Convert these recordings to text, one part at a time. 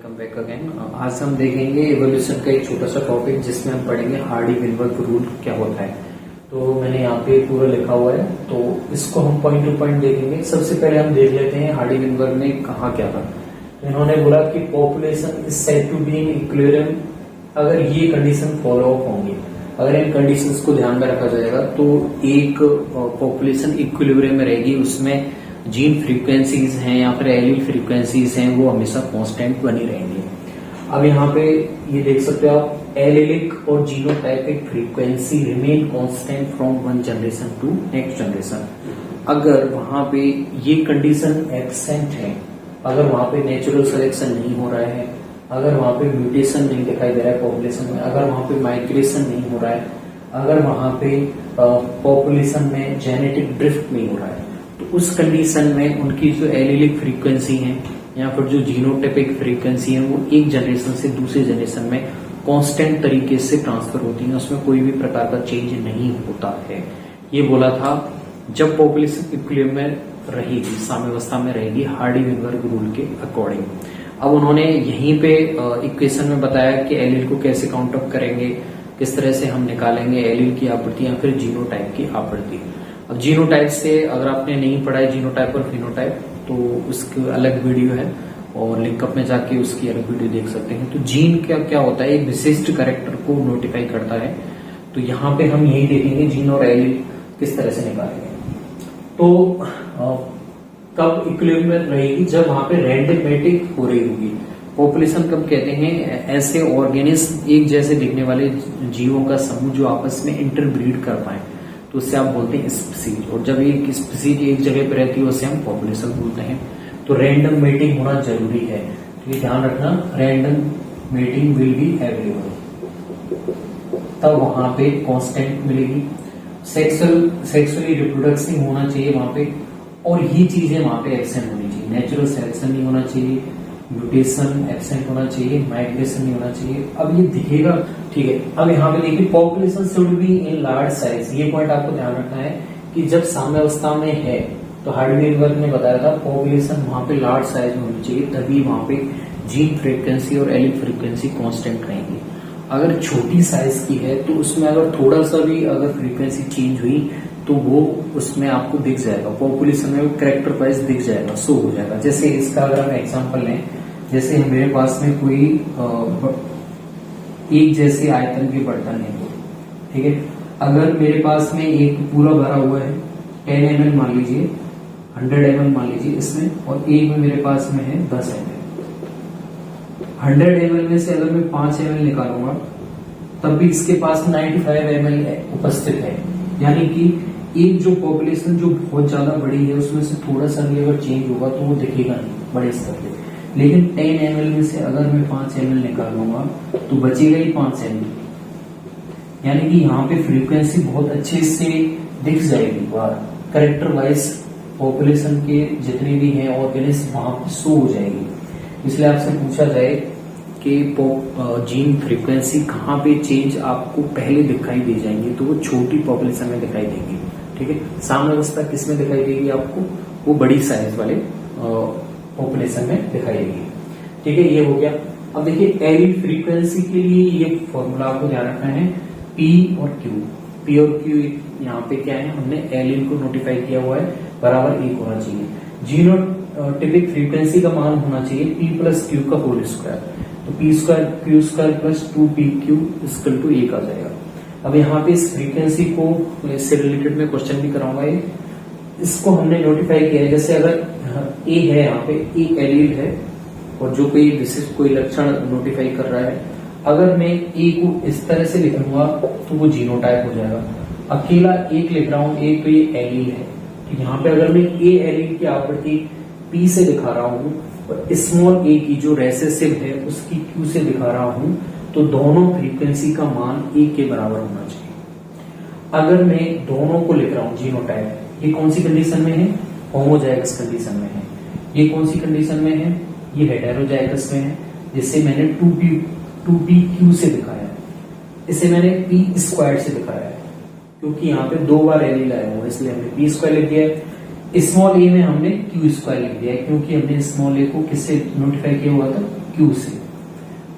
Welcome back again. आज हम देखेंगे एवोल्यूशन का एक छोटा सा टॉपिक जिसमें हम पढ़ेंगे हार्डी-विनबर्ग रूल क्या होता है। तो मैंने यहाँ पे पूरा लिखा हुआ है, तो इसको हम पॉइंट टू पॉइंट देखेंगे। सबसे पहले हम देख लेते हैं हार्डी-विनबर्ग ने कहा क्या था। तो इन्होंने बोला कि population is said to be in equilibrium अगर ये कंडीशन फॉलो अप होंगी, अगर इन कंडीशंस को ध्यान में रखा जाएगा तो एक पॉपुलेशन इक्विलिब्रियम में रहेगी, उसमें जीन फ्रीक्वेंसीज हैं या फिर एलील फ्रीक्वेंसीज हैं वो हमेशा कांस्टेंट बनी रहेंगी। अब यहाँ पे ये देख सकते हो आप, एलिलिक और genotypic frequency remain constant from one generation to next generation. अगर वहां पे ये कंडीशन एब्सेंट है, अगर वहां पे नेचुरल सिलेक्शन नहीं हो रहा है, अगर वहां पे म्यूटेशन नहीं दिखाई दे रहा है पॉपुलेशन में, अगर वहां पे माइग्रेशन नहीं हो रहा है, अगर वहां पे पॉपुलेशन में जेनेटिक ड्रिफ्ट नहीं हो रहा है, तो उस कंडीशन में उनकी जो एलिलिक फ्रीक्वेंसी है या फिर जो जीनोटाइपिक फ्रीक्वेंसी है वो एक जनरेशन से दूसरे जनरेशन में कांस्टेंट तरीके से ट्रांसफर होती है, उसमें कोई भी प्रकार का चेंज नहीं होता है। ये बोला था जब पॉपुलेशन इक्विलिब्रियम में रहेगी, साम्यावस्था में रहेगी, हार्डी-विनबर्ग रूल के अकॉर्डिंग। अब उन्होंने यहीं पे इक्वेशन में बताया कि एलील को कैसे काउंट अप करेंगे, किस तरह से हम निकालेंगे एलील की आवृत्ति या फिर जीनोटाइप की आवृत्ति। अब जीनोटाइप से अगर आपने नहीं पढ़ा है जीनोटाइप और फिनोटाइप तो उसकी अलग वीडियो है और लिंकअप में जाके उसकी अलग वीडियो देख सकते हैं। तो जीन क्या होता है, एक विशिष्ट कैरेक्टर को नोटिफाई करता है। तो यहाँ पे हम यही देखेंगे जीन और एलील किस तरह से निकालेंगे। तो कब इक्विलिब्रियम में रहेगी, जब वहां पे रैंडमेटिक हो रही होगी पॉपुलेशन। कब कहते हैं, ऐसे ऑर्गेनिज्म एक जैसे दिखने वाले जीवों का समूह जो आपस में इंटरब्रीड कर पाए, तो उससे आप बोलते हैं स्पीसीज। और जब एक स्पीसीज एक जगह पे रहती है उसे हम पॉपुलेशन बोलते हैं। तो रैंडम मेटिंग होना जरूरी है, तो ये ध्यान रखना, random mating will be available, तब वहां पे कांस्टेंट मिलेगी। सेक्सुअली रिप्रोडक्शन होना चाहिए वहां पे, और ये चीजें वहां पे एब्सेंट होनी चाहिए। नेचुरल सिलेक्शन नहीं होना चाहिए, म्यूटेशन एब्सेंट होना चाहिए, माइग्रेशन नहीं होना चाहिए। अब ये दिखेगा, ठीक है। अब यहाँ पे देखिए, population should be in large size. ये पॉइंट आपको ध्यान रखना है कि जब साम्यावस्था में है, तो हार्डी-विनबर्ग ने बताया था पॉपुलेशन वहां पे लार्ज साइज में होनी चाहिए, तभी वहां पे जीन फ्रीक्वेंसी और एलिल फ्रीक्वेंसी कांस्टेंट रहेंगी। अगर छोटी साइज की है तो उसमें अगर थोड़ा सा भी अगर फ्रीक्वेंसी चेंज हुई तो वो उसमें आपको दिख जाएगा, पॉपुलेशन में वो कैरेक्टर वाइज दिख जाएगा, शो हो जाएगा। जैसे इसका अगर हम एग्जांपल लें, जैसे मेरे पास में कोई एक जैसे आयतन के बर्तन है, ठीक है। अगर मेरे पास में एक पूरा भरा हुआ है 10 ml मान लीजिए, 100 ml मान लीजिए इसमें, और एक में मेरे पास में है 10 ml। 100 ml में से अगर मैं 5 ml निकालूंगा तब भी इसके पास 95 ml उपस्थित है। यानी कि एक जो पॉपुलेशन जो बहुत ज्यादा बड़ी है उसमें से थोड़ा सा भी अगर चेंज होगा तो वो दिखेगा नहीं बड़े स्तर पे। लेकिन 10 ml में से अगर मैं 5 ml निकालूंगा तो बचेगा ही 5 ml। यानी कि यहाँ पे फ्रीक्वेंसी बहुत अच्छे से दिख जाएगी बाहर, कैरेक्टर वाइज पॉपुलेशन के जितने भी हैं ऑर्गेनिज्म वहां पे शो हो जाएगी। इसलिए आपसे पूछा जाए कि जीन फ्रीक्वेंसी कहाँ पे चेंज आपको पहले दिखाई दे जाएंगे, तो वो छोटी पॉपुलेशन में दिखाई देंगी, ठीक है। साम्यावस्था किस में दिखाई देगी आपको, वो बड़ी साइज वाले पॉपुलेशन में दिखाई देगी, ठीक है। ये हो गया। अब देखिए, एलील फ्रीक्वेंसी के लिए ये फॉर्मूला आपको ध्यान रखना है, पी और क्यू। पी और क्यू यहाँ पे क्या है, हमने एलील को नोटिफाई किया हुआ है, बराबर 1 होना चाहिए। जीनोटाइपिक फ्रीक्वेंसी का मान होना चाहिए पी प्लस क्यू का होल स्क्वायर। तो P square Q square plus 2pq equal to 1 आ जाएगा। अब यहाँ पे इस फ्रीक्वेंसी को, इससे रिलेटेड में क्वेश्चन भी कराऊंगा, इसको हमने नोटिफाई किया है। जैसे अगर ए है, यहाँ पे एक एलील है और जो कोई विशिष्ट कोई लक्षण नोटिफाई कर रहा है, अगर मैं ए को इस तरह से लिखूंगा तो वो जीनोटाइप हो जाएगा। अकेला एक लिख रहा हूं, एक तो ये एलील है, तो यहाँ पे अगर मैं ए एलील की आवृत्ति पी से दिखा रहा हूं और स्मॉल ए की जो रेसेसिव है उसकी क्यू से दिखा रहा हूं, तो दोनों फ्रीक्वेंसी का मान 1 के बराबर होना चाहिए। अगर मैं दोनों को लिख रहा हूं जीनोटाइप, ये कौन सी कंडीशन में है, होमोजाइगस कंडीशन में है। ये कौन सी कंडीशन में है, ये हेटेरोजाइगस में है, जिससे मैंने 2pq से दिखाया है। इसे मैंने पी स्क्वायर से दिखाया है क्योंकि यहाँ पे 2 बार एलील आया हुआ, इसलिए हमने पी स्क्वायर लिख दिया है। स्मॉल ए में हमने क्यू स्क्वायर लिख दिया है क्योंकि हमने स्मॉल ए को किससे नोटिफाई किया हुआ था, क्यू से।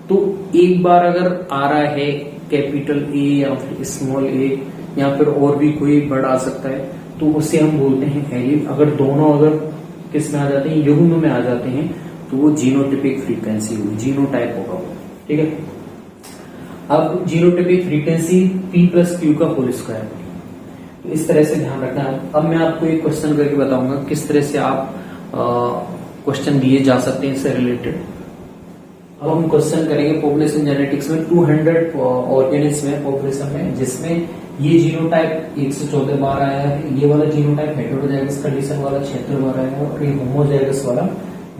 तो एक बार अगर आ रहा है कैपिटल ए या फिर स्मॉल ए या फिर और भी कोई वर्ड आ सकता है, तो उसे हम बोलते हैं एलिफ। अगर दोनों अगर किस में आ जाते हैं, युग्म में आ जाते हैं, तो वो जीनोटिपिक फ्रीक्वेंसी होगी, जीनोटाइप होगा वो। ठीक है, अब genotypic frequency P plus Q का होल स्क्वायर, तो इस तरह से ध्यान रखना है। अब मैं आपको एक क्वेश्चन करके बताऊंगा किस तरह से आप क्वेश्चन दिए जा सकते हैं इससे रिलेटेड। अब हम क्वेश्चन करेंगे पॉपुलेशन जेनेटिक्स में 200 ऑर्गेनिज्म में पॉपुलेशन में, जिसमें ये जीनोटाइप 114 बार आया है, ये वाला जीनोटाइप हेटेरोजाइगस कंडीशन वाला 76 बार आया है, और ये होमोजाइगस वाला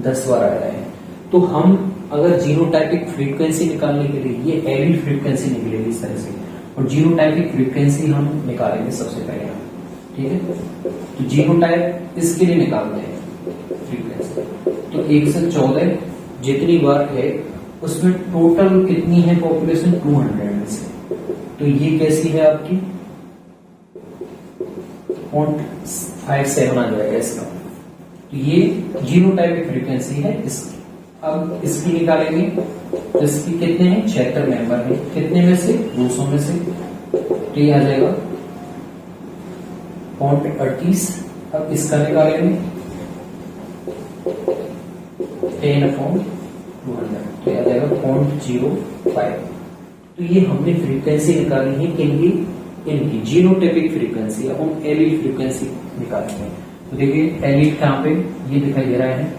10 बार आया है। तो हम अगर जीनोटाइपिक फ्रीक्वेंसी निकालने के लिए, ये एलील फ्रीक्वेंसी निकलेगी इस तरह से, और जीनोटाइपिक फ्रीक्वेंसी हम निकालेंगे सबसे पहले। ठीक है, तो जीनोटाइप इसके लिए निकालते हैं फ्रीक्वेंसी। तो 114 जितनी बार है उसमें टोटल कितनी है पॉपुलेशन, 200 में से। तो ये कैसी है आपकी 0.57 आ जाएगा इसका। तो ये जीनोटाइपिक फ्रीक्वेंसी है इसकी। अब इसकी निकालेंगे, तो इसकी कितने हैं, 76 मेंबर है, कितने में से, 200 में से। तो ये आ जाएगा 0.38। अब इसका निकालेंगे 10/200, तो यह आ जाएगा 0.05। तो ये हमने फ्रीक्वेंसी निकाली है किनकी, इनकी जीनोटाइपिक फ्रीक्वेंसी। अब हम एलील फ्रीक्वेंसी निकालते हैं। तो देखिए एलील कहाँ पे, ये दिखाई दे रहा है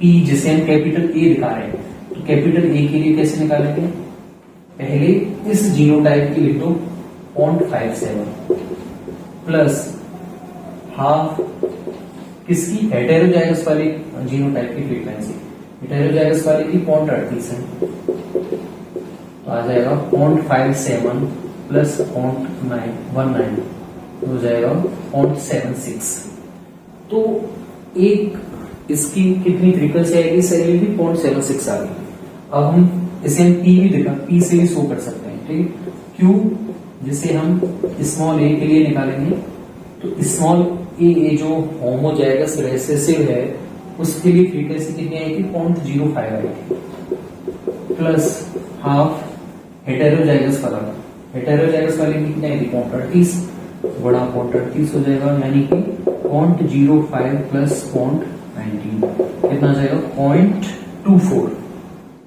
P, जिसे हम कैपिटल ए दिखा रहे हैं। तो कैपिटल ए के लिए कैसे निकालेंगे, पहले इस जीनोटाइप की लिख दो 0.57 प्लस हाफ किसकी, हेटेरोजाइगस वाली जीनोटाइप की फ्रीक्वेंसी, हेटेरोजाइगस वाली की 0.38 है, तो आ जाएगा 0.57 प्लस 0.19 हो जाएगा 0.76। तो एक इसकी कितनी फ्रीक्वेंसी आएगी, इस एलील की 0.76 आ गई। अब हम इसे हम P भी दिखा, P से भी शो कर सकते हैं। ठीक है, Q जिसे हम स्मॉल ए के लिए निकालेंगे, तो स्मॉल ए जो होमोजाइगस रिसेसिव है उसके लिए फ्रीक्वेंसी कितनी आएगी, 0.05 आएगी, प्लस हाफ हेटेरोजाइगस वाला, हेटेरोजाइगस वाले की कितनी आएगी 0.38 बड़ा 0.38 हो जाएगा, यानी कि 0.05 प्लस 0.19 कितना जाएगा 0.24।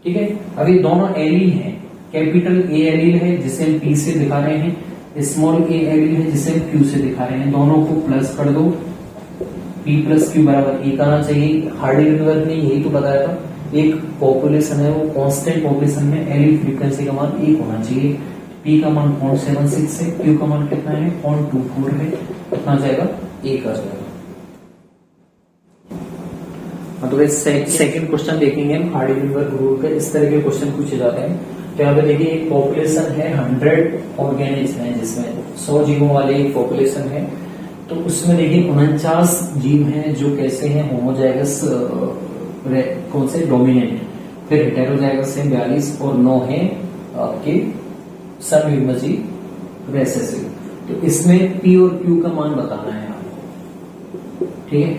ठीक है, अब ये दोनों एलील हैं, कैपिटल ए एलील है जिसे हम P से दिखा रहे हैं, स्मॉल ए एलील है जिसे हम Q से दिखा रहे हैं। दोनों को प्लस कर दो, P प्लस Q बराबर 1 आना चाहिए। हार्डी-विनबर्ग ने यही तो बताया था, एक पॉपुलेशन है वो कांस्टेंट पॉपुलेशन में एलील फ्रीक्वेंसी का मान 1 होना चाहिए। P का मान 0.76 है, Q का मान कितना है 0.24 है, कितना जाएगा 1 आ जाएगा। तो सेकंड क्वेश्चन देखेंगे हम हार्डी-विनबर्ग रूल का। इस तरह के क्वेश्चन पूछे जाते हैं। तो यहाँ पे देखिए एक पॉपुलेशन है 100 ऑर्गेनिज्म है, जिसमें 100 जीवों वाली एक पॉपुलेशन है। तो उसमें देखिए 49 जीव हैं जो कैसे हैं, होमोजाइगस कौन से, डोमिनेंट, फिर हेटेरोजाइगस है 42 और 9 है आपके समयुग्मजीव रिसेसिव। तो इसमें P और Q का मान बताना है आपको। ठीक है,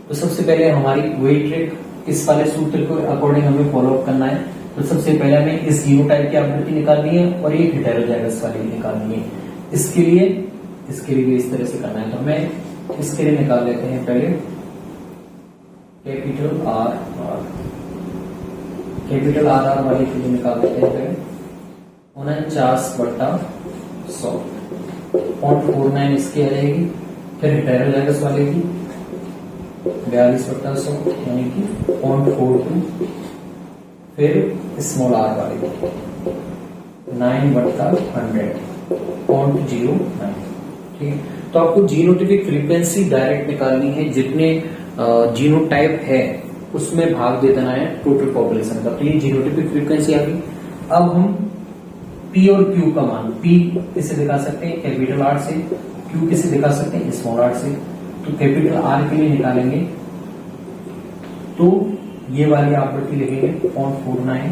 तो सबसे पहले हमारी वही ट्रिक, इस वाले सूत्र को अकॉर्डिंग हमें फॉलो अप करना है। तो सबसे पहले हमें इस जीनोटाइप की आवृत्ति निकालनी है और एक हेटेरोजाइगस वाली निकालनी है। इसके लिए भी इस तरह से करना है। तो हमें इसके लिए निकाल लेते हैं पहले कैपिटल आर वाली के लिए निकाल लेते हैं पहले 49/100 0.49 इसकी आ जाएगी, फिर हेटेरोजाइगस वाले की 42/100 यानी कि 0.42, फिर स्मॉल आर वाले की 9/100 0.09। ठीक है, तो आपको जीनोटाइपिक फ्रीक्वेंसी डायरेक्ट निकालनी है, जितने जीनोटाइप है उसमें भाग दे देना है टोटल पॉपुलेशन का। तो ये जीनोटाइपिक फ्रीक्वेंसी आ गई। अब हम P और Q का मान, P किसे दिखा सकते हैं कैपिटल आर से, Q किसे दिखा सकते हैं स्मॉल आर से। तो कैपिटल आर के लिए निकालेंगे तो ये वाली आवृत्ति लिखेंगे 0.49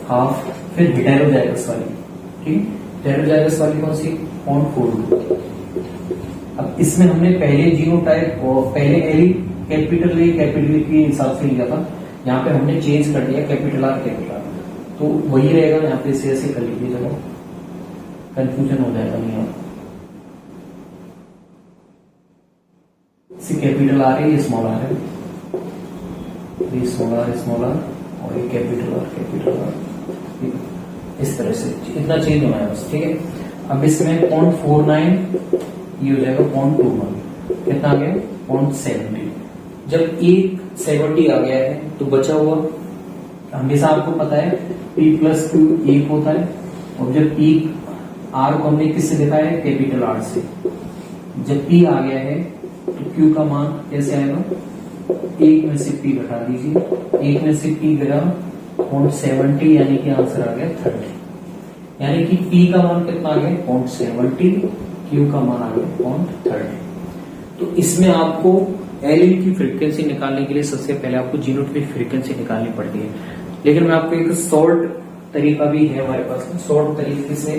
हाफ, फिर हेटेरोजाइगस वाली, ठीक, हेटेरोजाइगस वाली कौन सी 0.42। अब इसमें हमने पहले जीनोटाइप और पहले एलील कैपिटल ए के हिसाब से लिया था, यहाँ पे हमने चेंज कर दिया कैपिटल आर, तो वही रहेगा। यहाँ पे इसे ऐसे कर लीजिए, चलो कंफ्यूजन हो जाएगा नहीं। आप कैपिटल आर है, ये स्मॉल आर है, ये स्मॉल आर और ये कैपिटल आर, इस तरह से इतना चेंज होना है बस, ठीक है। अब इसमें 0.49 ये हो जाएगा 0.21, कितना आ गया 0.70। जब 170 आ गया है तो बचा हुआ, हमेशा आपको पता है P+Q 1 होता है, और जब P R को हमने किससे लिखा है, कैपिटल R से। जब P आ गया है तो Q का मान कैसे आएगा, 1 में से P घटा दीजिए, 1 में से P गया 0.70, यानी कि आंसर आ गया 30। यानी कि P का मान कितना आ गया 0.70, Q का मान आ गया 0.30। तो इसमें आपको L की फ्रीक्वेंसी निकालने के लिए सबसे पहले आपको G नोट की फ्रीक्वेंसी निकालनी पड़ती है। लेकिन मैं आपको एक शॉर्ट तरीका भी है हमारे पास में, शॉर्ट तरीके से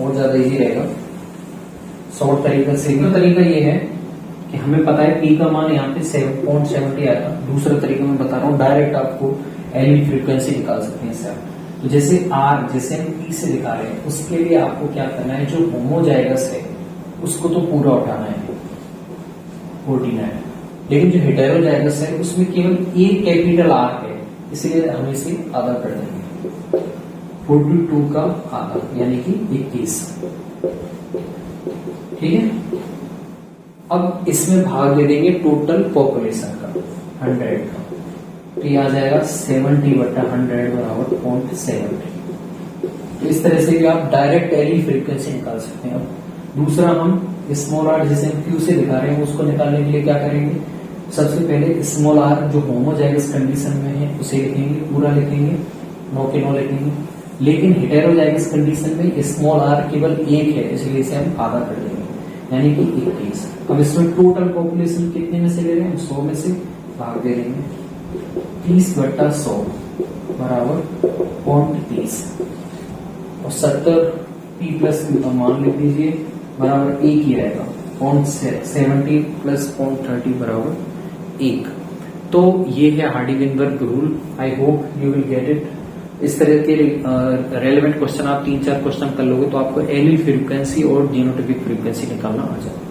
और ज्यादा इजी रहेगा। शॉर्ट तरीका ये है कि हमें पता है P का मान यहाँ पे 7.70 आया था। दूसरा तरीका मैं बता रहा हूँ, डायरेक्ट आपको L की फ्रीक्वेंसी निकाल सकते हैं इससे। तो जैसे R, जैसे हम P से दिखा रहे हैं, उसके लिए आपको क्या करना है, जो होमोजाइगस है उसको तो पूरा उठाना है 49, लेकिन जो हेटेरोजाइगस है उसमें केवल एक कैपिटल R है, इसलिए हम इसे आधा कर देंगे, 42 का आधा यानी कि 21, ठीक है। अब इसमें भाग दे देंगे टोटल पॉपुलेशन का 100 का, तो ये आ जाएगा 70/100 बराबर 0.70। तो इस तरह से भी आप डायरेक्ट एल फ्रीक्वेंसी निकाल सकते हैं। अब दूसरा हम स्मॉल आर, जैसे हम क्यू से दिखा रहे हैं, उसको निकालने के लिए क्या करेंगे, सबसे पहले स्मॉल आर जो होमोजाइगस कंडीशन में है उसे लिखेंगे, पूरा लिखेंगे, 9 के 9 लिखेंगे। लेकिन हेटेरोजाइगस कंडीशन में स्मॉल आर केवल 1 है, इसलिए इसे हम आधा कर देंगे, यानी कि 21। अब इसमें टोटल पॉपुलेशन कितने में से ले रहे हैं, 100 में से भाग दे रहे हैं, 30/100 बराबर 0.30, और 70 P+Q का मान लिख दीजिए बराबर 1 ही रहेगा, 0.70 + 0.30 बराबर 1। तो ये है Hardy-Weinberg rule. I hope you will get it. इस तरह के रेलेवेंट क्वेश्चन आप 3-4 क्वेश्चन कर लोगे तो आपको एल फ्रीक्वेंसी और जीनोटिपिक फ्रीक्वेंसी निकालना आ जाएगा।